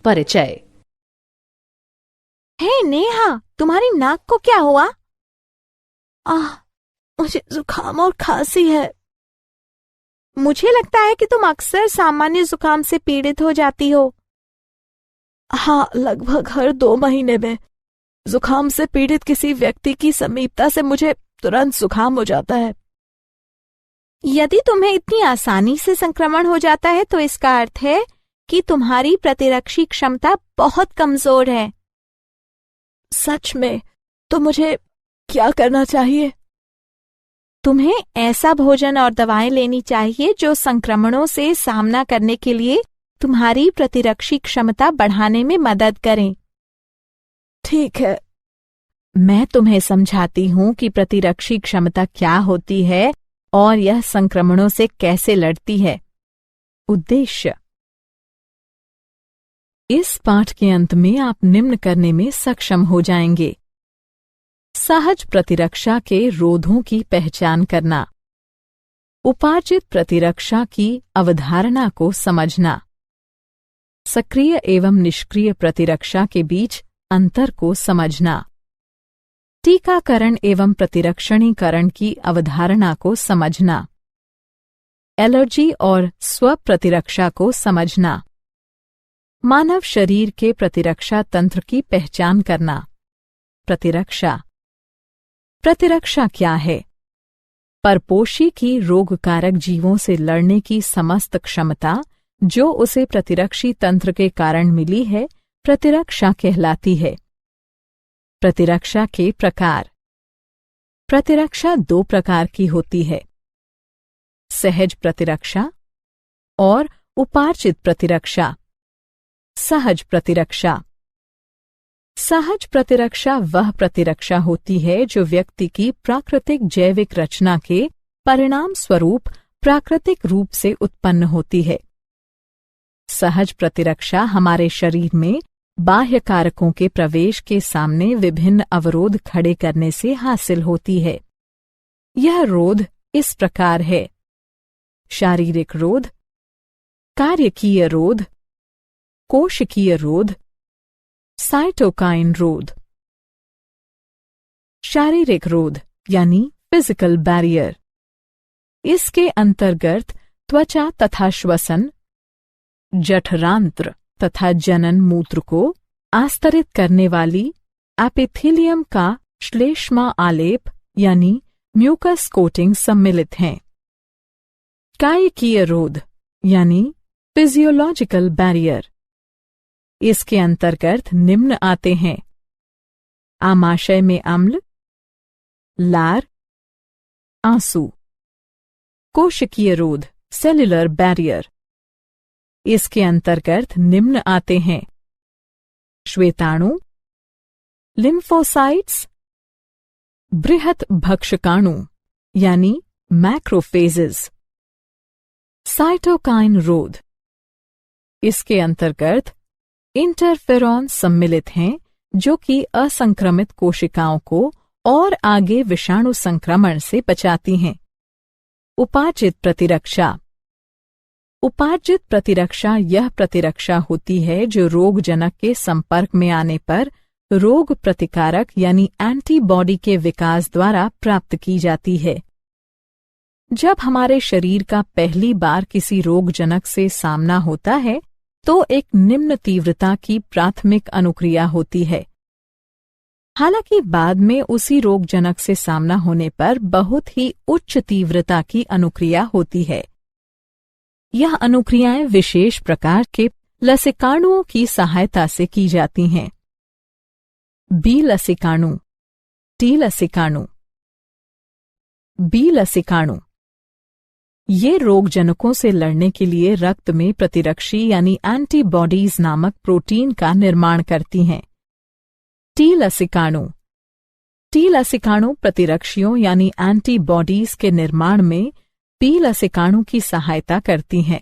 परिचय। हे नेहा, तुम्हारी नाक को क्या हुआ? मुझे जुकाम और खांसी है। मुझे लगता है कि तुम अक्सर सामान्य जुकाम से पीड़ित हो जाती हो। हाँ, लगभग हर 2 महीने में जुकाम से पीड़ित किसी व्यक्ति की समीपता से मुझे तुरंत जुकाम हो जाता है। यदि तुम्हें इतनी आसानी से संक्रमण हो जाता है तो इसका अर्थ है कि तुम्हारी प्रतिरक्षी क्षमता बहुत कमजोर है। सच में? तो मुझे क्या करना चाहिए? तुम्हें ऐसा भोजन और दवाएं लेनी चाहिए जो संक्रमणों से सामना करने के लिए तुम्हारी प्रतिरक्षी क्षमता बढ़ाने में मदद करें। ठीक है। मैं तुम्हें समझाती हूं कि प्रतिरक्षी क्षमता क्या होती है और यह संक्रमणों से कैसे लड़ती है। उद्देश्य। इस पाठ के अंत में आप निम्न करने में सक्षम हो जाएंगे। सहज प्रतिरक्षा के रोधों की पहचान करना, उपार्जित प्रतिरक्षा की अवधारणा को समझना, सक्रिय एवं निष्क्रिय प्रतिरक्षा के बीच अंतर को समझना, टीकाकरण एवं प्रतिरक्षणीकरण की अवधारणा को समझना, एलर्जी और स्वप्रतिरक्षा को समझना, मानव शरीर के प्रतिरक्षा तंत्र की पहचान करना। प्रतिरक्षा। प्रतिरक्षा क्या है? परपोषी की रोगकारक जीवों से लड़ने की समस्त क्षमता जो उसे प्रतिरक्षी तंत्र के कारण मिली है, प्रतिरक्षा कहलाती है। प्रतिरक्षा के प्रकार। प्रतिरक्षा 2 प्रकार की होती है, सहज प्रतिरक्षा और उपार्जित प्रतिरक्षा। सहज प्रतिरक्षा। सहज प्रतिरक्षा वह प्रतिरक्षा होती है जो व्यक्ति की प्राकृतिक जैविक रचना के परिणाम स्वरूप प्राकृतिक रूप से उत्पन्न होती है। सहज प्रतिरक्षा हमारे शरीर में बाह्य कारकों के प्रवेश के सामने विभिन्न अवरोध खड़े करने से हासिल होती है। यह रोध इस प्रकार है: शारीरिक रोध, कार्यकीय रोध, कोशिकीय रोध, साइटोकाइन रोध। शारीरिक रोध यानी फिजिकल बैरियर। इसके अंतर्गत त्वचा तथा श्वसन, जठरांत्र तथा जनन मूत्र को आस्तरित करने वाली एपिथेलियम का श्लेष्मा आलेप यानी म्यूकस कोटिंग सम्मिलित हैं। कायिकीय रोध यानी फिजियोलॉजिकल बैरियर। इसके अंतर्गत निम्न आते हैं: आमाशय में अम्ल, लार, आंसू। कोशिकीय रोध सेल्युलर बैरियर। इसके अंतर्गत निम्न आते हैं: श्वेताणु, लिम्फोसाइट्स, बृहत भक्षकाणु यानी मैक्रोफेजेस। साइटोकाइन रोध। इसके अंतर्गत इंटरफेरॉन सम्मिलित हैं जो कि असंक्रमित कोशिकाओं को और आगे विषाणु संक्रमण से बचाती हैं। उपार्जित प्रतिरक्षा। उपार्जित प्रतिरक्षा यह प्रतिरक्षा होती है जो रोगजनक के संपर्क में आने पर रोग प्रतिकारक यानी एंटीबॉडी के विकास द्वारा प्राप्त की जाती है। जब हमारे शरीर का पहली बार किसी रोगजनक से सामना होता है तो एक निम्न तीव्रता की प्राथमिक अनुक्रिया होती है। हालांकि बाद में उसी रोगजनक से सामना होने पर बहुत ही उच्च तीव्रता की अनुक्रिया होती है। यह अनुक्रियाएं विशेष प्रकार के लसिकाणुओं की सहायता से की जाती हैं। बी लसिकाणु, टी लसिकाणु। बी लसिकाणु ये रोगजनकों से लड़ने के लिए रक्त में प्रतिरक्षी यानी एंटीबॉडीज नामक प्रोटीन का निर्माण करती हैं। टी लसिकाणु। टी लसिकाणु प्रतिरक्षियों यानी एंटीबॉडीज के निर्माण में बी लसिकाणु की सहायता करती हैं।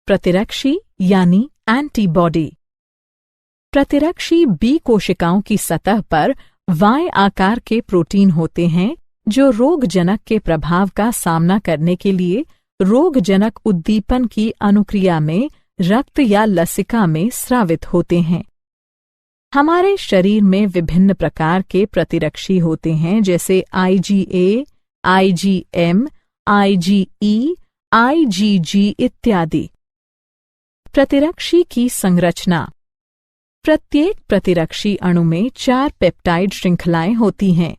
प्रतिरक्षी यानी एंटीबॉडी। प्रतिरक्षी बी कोशिकाओं की सतह पर वाय आकार के प्रोटीन होते हैं जो रोगजनक के प्रभाव का सामना करने के लिए रोगजनक उद्दीपन की अनुक्रिया में रक्त या लसिका में स्रावित होते हैं। हमारे शरीर में विभिन्न प्रकार के प्रतिरक्षी होते हैं, जैसे IgA, IgM, IgE, IgG इत्यादि। प्रतिरक्षी की संरचना। प्रत्येक प्रतिरक्षी अणु में 4 पेप्टाइड श्रृंखलाएं होती हैं।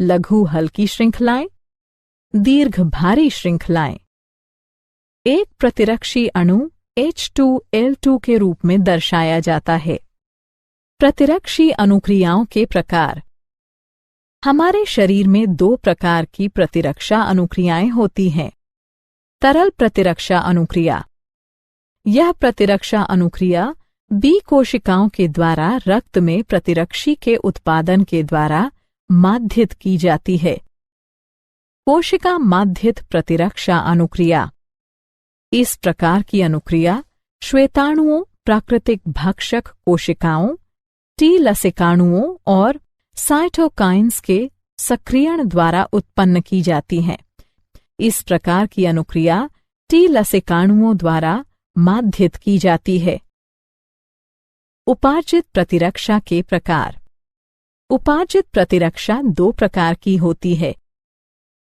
लघु हल्की श्रृंखलाएं, दीर्घ भारी श्रृंखलाएं। एक प्रतिरक्षी अणु H2L2 के रूप में दर्शाया जाता है। प्रतिरक्षी अनुक्रियाओं के प्रकार। हमारे शरीर में 2 प्रकार की प्रतिरक्षा अनुक्रियाएं होती हैं। तरल प्रतिरक्षा अनुक्रिया। यह प्रतिरक्षा अनुक्रिया बी कोशिकाओं के द्वारा रक्त में प्रतिरक्षी के उत्पादन के द्वारा माध्यित की जाती है। कोशिका माध्यित प्रतिरक्षा अनुक्रिया। इस प्रकार की अनुक्रिया श्वेताणुओं, प्राकृतिक भक्षक कोशिकाओं, टी लसिकाणुओं और साइटोकाइन्स के सक्रियण द्वारा उत्पन्न की जाती हैं। इस प्रकार की अनुक्रिया टी लसिकाणुओं द्वारा माध्यित की जाती है। उपार्जित प्रतिरक्षा के प्रकार। उपार्जित प्रतिरक्षा 2 प्रकार की होती है,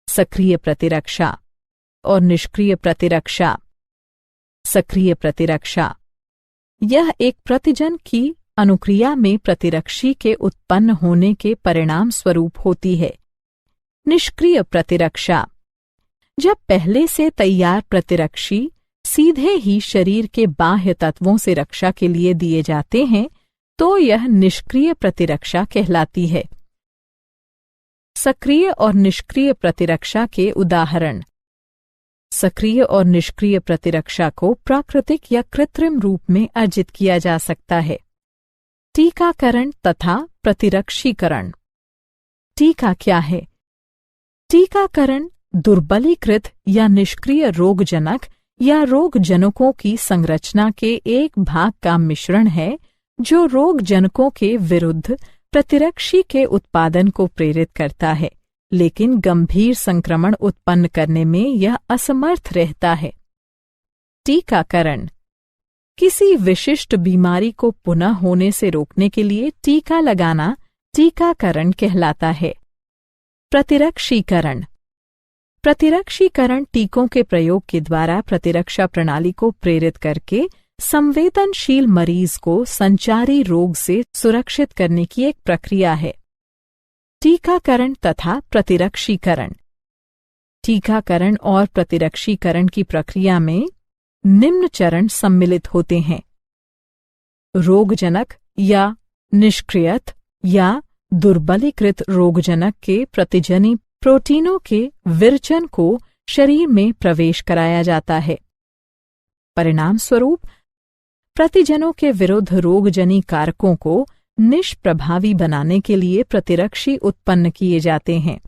सक्रिय प्रतिरक्षा और निष्क्रिय प्रतिरक्षा। सक्रिय प्रतिरक्षा यह एक प्रतिजन की अनुक्रिया में प्रतिरक्षी के उत्पन्न होने के परिणाम स्वरूप होती है। निष्क्रिय प्रतिरक्षा जब पहले से तैयार प्रतिरक्षी सीधे ही शरीर के बाह्य तत्वों से रक्षा के लिए दिए जाते हैं, तो यह निष्क्रिय प्रतिरक्षा कहलाती है। सक्रिय और निष्क्रिय प्रतिरक्षा के उदाहरण। सक्रिय और निष्क्रिय प्रतिरक्षा को प्राकृतिक या कृत्रिम रूप में अर्जित किया जा सकता है। टीकाकरण तथा प्रतिरक्षीकरण। टीका क्या है? टीकाकरण दुर्बलीकृत या निष्क्रिय रोगजनक या रोगजनकों की संरचना के एक भाग का मिश्रण है, जो रोगजनकों के विरुद्ध प्रतिरक्षी के उत्पादन को प्रेरित करता है, लेकिन गंभीर संक्रमण उत्पन्न करने में यह असमर्थ रहता है। टीकाकरण किसी विशिष्ट बीमारी को पुनः होने से रोकने के लिए टीका लगाना टीकाकरण कहलाता है। प्रतिरक्षीकरण। प्रतिरक्षीकरण टीकों के प्रयोग के द्वारा प्रतिरक्षा प्रणाली को प्रेरित करके संवेदनशील मरीज को संचारी रोग से सुरक्षित करने की एक प्रक्रिया है। टीकाकरण तथा प्रतिरक्षीकरण। टीकाकरण और प्रतिरक्षीकरण की प्रक्रिया में निम्न चरण सम्मिलित होते हैं। रोगजनक या निष्क्रियत या दुर्बलीकृत रोगजनक के प्रतिजनी प्रोटीनों के विरचन को शरीर में प्रवेश कराया जाता है। परिणाम स्वरूप प्रतिजनों के विरुद्ध रोगजनी कारकों को निष्प्रभावी बनाने के लिए प्रतिरक्षी उत्पन्न किए जाते हैं।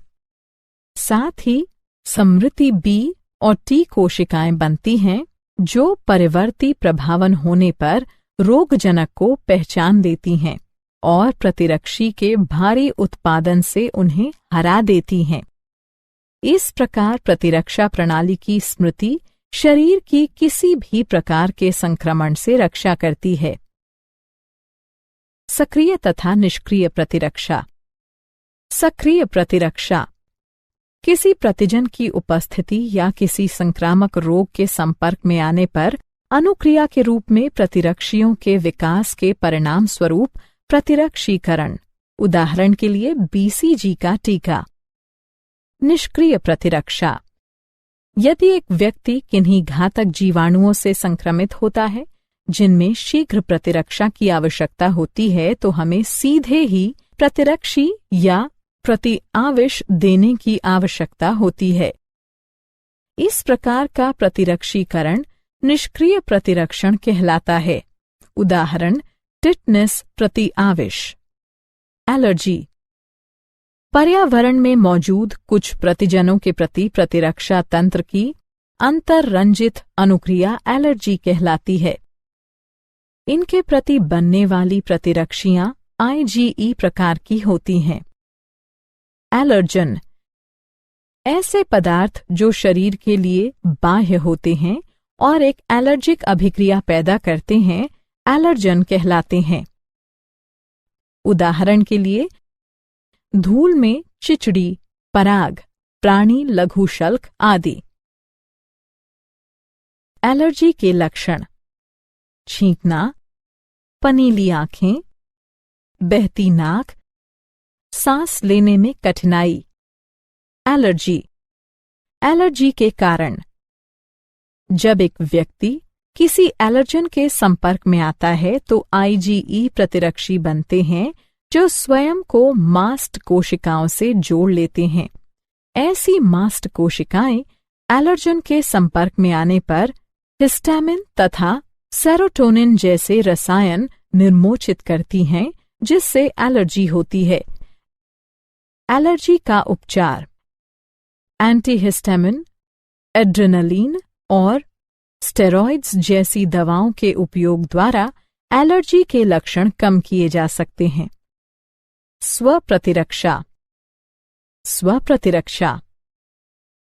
साथ ही समृद्धि बी और टी कोशिकाएं बनती हैं, जो परिवर्ती प्रभावन होने पर रोगजनक को पहचान देती हैं और प्रतिरक्षी के भारी उत्पादन से उन्हें हरा देती हैं। इस प्रकार प्रतिरक्षा प्रणाली की स्मृति शरीर की किसी भी प्रकार के संक्रमण से रक्षा करती है। सक्रिय तथा निष्क्रिय प्रतिरक्षा। सक्रिय प्रतिरक्षा किसी प्रतिजन की उपस्थिति या किसी संक्रामक रोग के संपर्क में आने पर अनुक्रिया के रूप में प्रतिरक्षियों के विकास के परिणाम स्वरूप प्रतिरक्षीकरण। उदाहरण के लिए BCG का टीका। निष्क्रिय प्रतिरक्षा यदि एक व्यक्ति किन्हीं घातक जीवाणुओं से संक्रमित होता है जिनमें शीघ्र प्रतिरक्षा की आवश्यकता होती है, तो हमें सीधे ही प्रतिरक्षी या प्रतिआविश देने की आवश्यकता होती है। इस प्रकार का प्रतिरक्षीकरण निष्क्रिय प्रतिरक्षण कहलाता है। उदाहरण टिटनेस प्रतिआविश। एलर्जी पर्यावरण में मौजूद कुछ प्रतिजनों के प्रति प्रतिरक्षा तंत्र की अंतर्रंजित अनुक्रिया एलर्जी कहलाती है। इनके प्रति बनने वाली प्रतिरक्षियां IgE प्रकार की होती हैं। एलर्जन ऐसे पदार्थ जो शरीर के लिए बाह्य होते हैं और एक एलर्जिक अभिक्रिया पैदा करते हैं, एलर्जन कहलाते हैं। उदाहरण के लिए धूल में चिचड़ी, पराग, प्राणी लघुशल्क आदि। एलर्जी के लक्षण: छींकना, पनीली आंखें, बहती नाक, सांस लेने में कठिनाई। एलर्जी के कारण: जब एक व्यक्ति किसी एलर्जन के संपर्क में आता है तो आईजीई प्रतिरक्षी बनते हैं जो स्वयं को मास्ट कोशिकाओं से जोड़ लेते हैं। ऐसी मास्ट कोशिकाएं एलर्जन के संपर्क में आने पर हिस्टामिन तथा सेरोटोनिन जैसे रसायन निर्मोचित करती हैं, जिससे एलर्जी होती है। एलर्जी का उपचार: एंटीहिस्टामिन, एड्रेनलिन और स्टेरॉइड्स जैसी दवाओं के उपयोग द्वारा एलर्जी के लक्षण कम किए जा सकते हैं। स्वप्रतिरक्षा।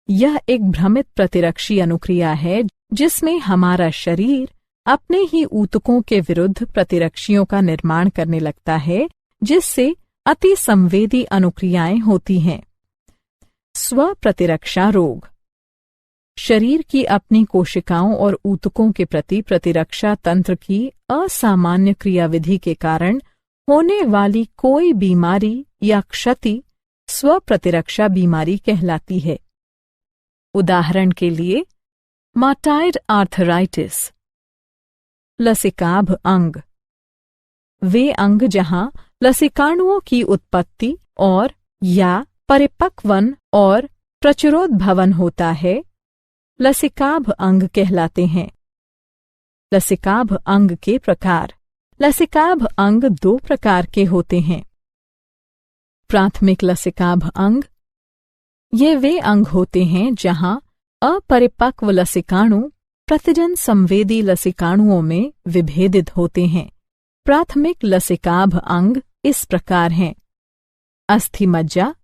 यह एक भ्रमित प्रतिरक्षी अनुक्रिया है जिसमें हमारा शरीर अपने ही ऊतकों के विरुद्ध प्रतिरक्षियों का निर्माण करने लगता है, जिससे अति संवेदी अनुक्रियाएं होती हैं। स्वप्रतिरक्षा रोग: शरीर की अपनी कोशिकाओं और ऊतकों के प्रति प्रतिरक्षा तंत्र की असामान्य क्रियाविधि के कारण होने वाली कोई बीमारी या क्षति स्वप्रतिरक्षा बीमारी कहलाती है। उदाहरण के लिए माटाइड आर्थराइटिस। लसिकाभ अंग: वे अंग जहां लसिकाणुओं की उत्पत्ति और या परिपक्वन और प्रचुरोद्भवन होता है, लसिकाभ अंग कहलाते हैं। लसिकाभ अंग के प्रकार: लसिकाभ अंग 2 प्रकार के होते हैं। प्राथमिक लसिकाभ अंग: ये वे अंग होते हैं जहां अपरिपक्व लसिकाणु प्रतिजन संवेदी लसिकाणुओं में विभेदित होते हैं। प्राथमिक लसिकाभ अंग इस प्रकार हैं: अस्थिमज्जा,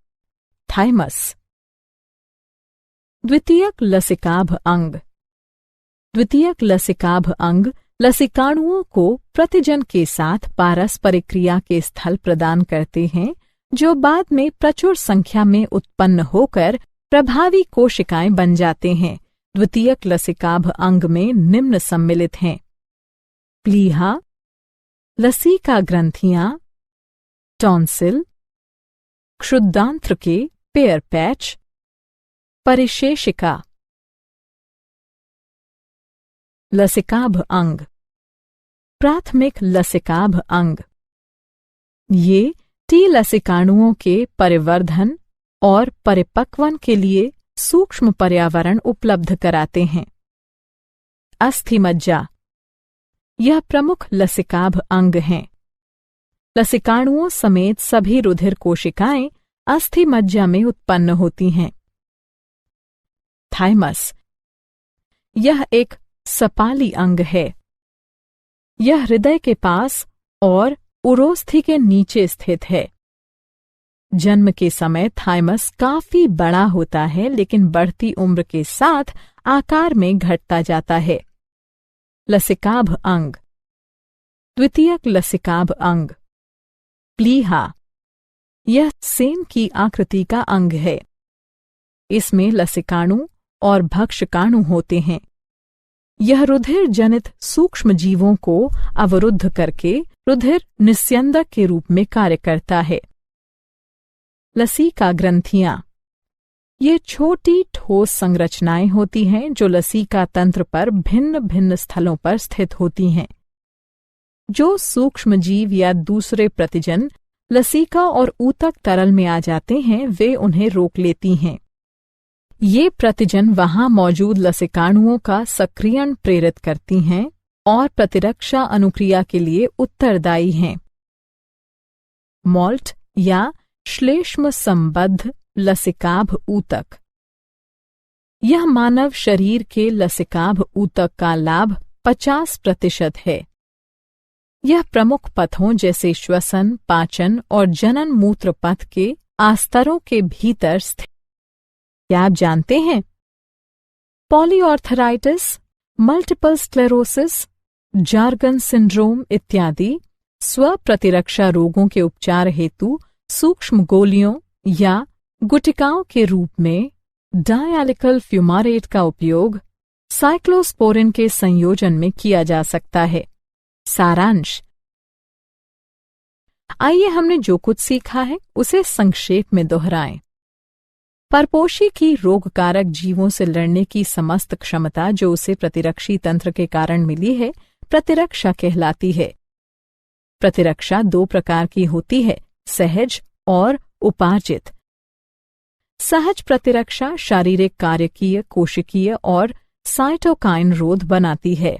थाइमस। द्वितीयक लसिकाभ अंग: द्वितीयक लसिकाभ अंग लसिकाणुओं को प्रतिजन के साथ पारस्परिक क्रिया के स्थल प्रदान करते हैं, जो बाद में प्रचुर संख्या में उत्पन्न होकर प्रभावी कोशिकाएं बन जाते हैं। द्वितीयक लसिकाभ अंग में निम्न सम्मिलित हैं: प्लीहा, लसिका ग्रंथियां, टॉन्सिल, क्षुद्रांत्र के पेयर पैच, परिशेषिका। लसिकाभ अंग: प्राथमिक लसिकाभ अंग ये टी लसिकाणुओं के परिवर्धन और परिपक्वन के लिए सूक्ष्म पर्यावरण उपलब्ध कराते हैं। अस्थिमज्जा: यह प्रमुख लसिकाभ अंग हैं। लसिकाणुओं समेत सभी रुधिर कोशिकाएं अस्थिमज्जा में उत्पन्न होती हैं। थाइमस: यह एक सपाली अंग है। यह हृदय के पास और उरोस्थि के नीचे स्थित है। जन्म के समय थाइमस काफी बड़ा होता है, लेकिन बढ़ती उम्र के साथ आकार में घटता जाता है। लसिकाभ अंग: द्वितीयक लसिकाभ अंग प्लीहा: यह सेम की आकृति का अंग है। इसमें लसिकाणु और भक्षकाणु होते हैं। यह रुधिर जनित सूक्ष्म जीवों को अवरुद्ध करके रुधिर निस्यंदक के रूप में कार्य करता है। लसिका ग्रंथियां: ये छोटी ठोस संरचनाएं होती हैं जो लसिका तंत्र पर भिन्न भिन्न स्थलों पर स्थित होती हैं। जो सूक्ष्म जीव या दूसरे प्रतिजन लसिका और ऊतक तरल में आ जाते हैं, वे उन्हें रोक लेती हैं। ये प्रतिजन वहां मौजूद लसिकाणुओं का सक्रियण प्रेरित करती हैं और प्रतिरक्षा अनुक्रिया के लिए उत्तरदायी हैं। मॉल्ट या श्लेष्म संबद्ध लसिकाभ ऊतक: यह मानव शरीर के लसिकाभ ऊतक का लाभ 50% है। यह प्रमुख पथों जैसे श्वसन, पाचन और जनन मूत्र पथ के आस्तरों के भीतर स्थित। क्या आप जानते हैं? पॉलीऑर्थराइटिस मल्टीपल स्क्लेरोसिस, जार्गन सिंड्रोम इत्यादि स्व प्रतिरक्षा रोगों के उपचार हेतु सूक्ष्म गोलियों या गुटिकाओं के रूप में डायलिकल फ्यूमारेट का उपयोग साइक्लोस्पोरिन के संयोजन में किया जा सकता है। सारांश। आइए हमने जो कुछ सीखा है उसे संक्षेप में दोहराएं। परपोषी की रोगकारक जीवों से लड़ने की समस्त क्षमता जो उसे प्रतिरक्षी तंत्र के कारण मिली है, प्रतिरक्षा कहलाती है। प्रतिरक्षा दो प्रकार की होती है, सहज और उपार्जित। सहज प्रतिरक्षा शारीरिक, कार्यकीय, कोशिकीय और साइटोकाइन रोध बनाती है।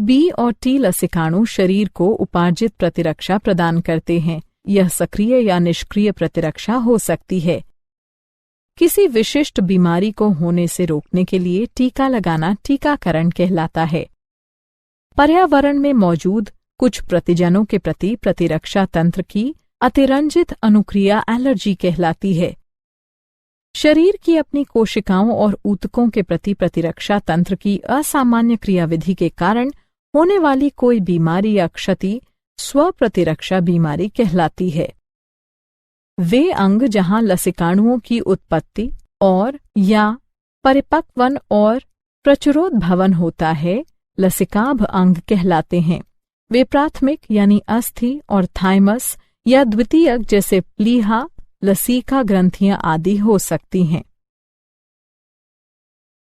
बी और टी लसिकाणु शरीर को उपार्जित प्रतिरक्षा प्रदान करते हैं। यह सक्रिय या निष्क्रिय प्रतिरक्षा हो सकती है। किसी विशिष्ट बीमारी को होने से रोकने के लिए टीका लगाना टीकाकरण कहलाता है। पर्यावरण में मौजूद कुछ प्रतिजनों के प्रति प्रतिरक्षा तंत्र की अतिरंजित अनुक्रिया एलर्जी कहलाती है। शरीर की अपनी कोशिकाओं और ऊतकों के प्रति प्रतिरक्षा तंत्र की असामान्य क्रियाविधि के कारण होने वाली कोई बीमारी या क्षति स्वप्रतिरक्षा बीमारी कहलाती है। वे अंग जहां लसिकाणुओं की उत्पत्ति और या परिपक्वन और प्रचुरोद्भवन होता है, लसिकाभ अंग कहलाते हैं। वे प्राथमिक यानी अस्थि और थाइमस या द्वितीयक जैसे प्लीहा, लसीका ग्रंथियां आदि हो सकती हैं।